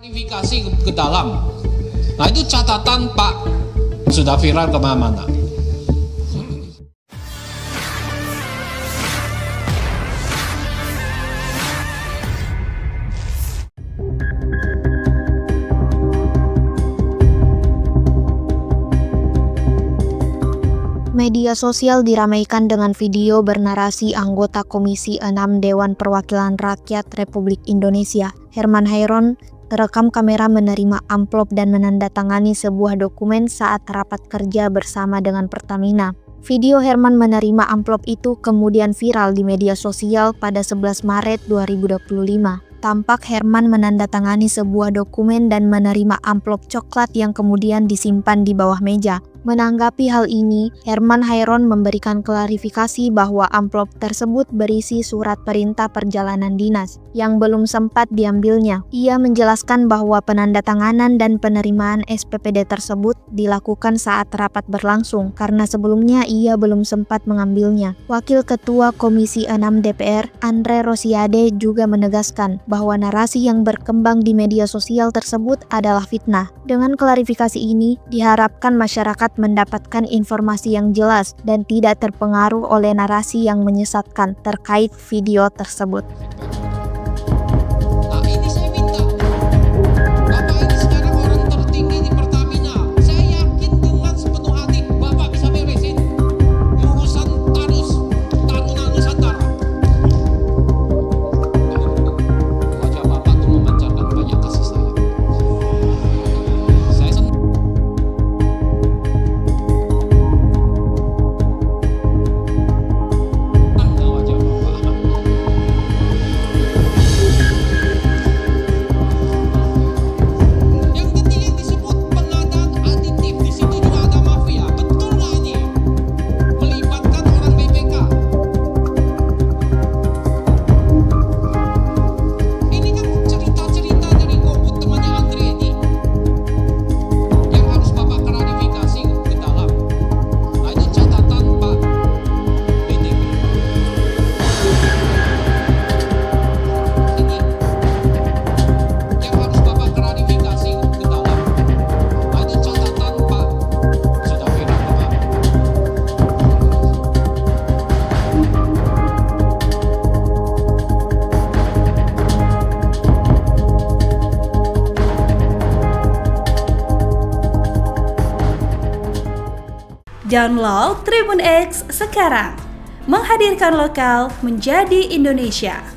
Klarifikasi ke dalam. Nah itu catatan Pak sudah viral kemana-mana. Media sosial diramaikan dengan video bernarasi anggota Komisi 6 Dewan Perwakilan Rakyat Republik Indonesia, Herman Hairon, terekam kamera menerima amplop dan menandatangani sebuah dokumen saat rapat kerja bersama dengan Pertamina. Video Herman menerima amplop itu kemudian viral di media sosial pada 11 Maret 2025. Tampak Herman menandatangani sebuah dokumen dan menerima amplop coklat yang kemudian disimpan di bawah meja. Menanggapi hal ini, Herman Hairon memberikan klarifikasi bahwa amplop tersebut berisi surat perintah perjalanan dinas yang belum sempat diambilnya. Ia menjelaskan bahwa penandatanganan dan penerimaan SPPD tersebut dilakukan saat rapat berlangsung karena sebelumnya ia belum sempat mengambilnya. Wakil Ketua Komisi 6 DPR, Andre Rosiade, juga menegaskan bahwa narasi yang berkembang di media sosial tersebut adalah fitnah. Dengan klarifikasi ini, diharapkan masyarakat mendapatkan informasi yang jelas dan tidak terpengaruh oleh narasi yang menyesatkan terkait video tersebut. Nah ini saya minta, Bapak ini sekarang orang tertinggi di Pertamina. Saya yakin dengan sepenuh hati Bapak bisa beresin urusan Taruna Nusantara. Wajah Bapak tuh memancarkan banyak kasih sayang. Saya senang. Download Tribun X sekarang, menghadirkan lokal menjadi Indonesia.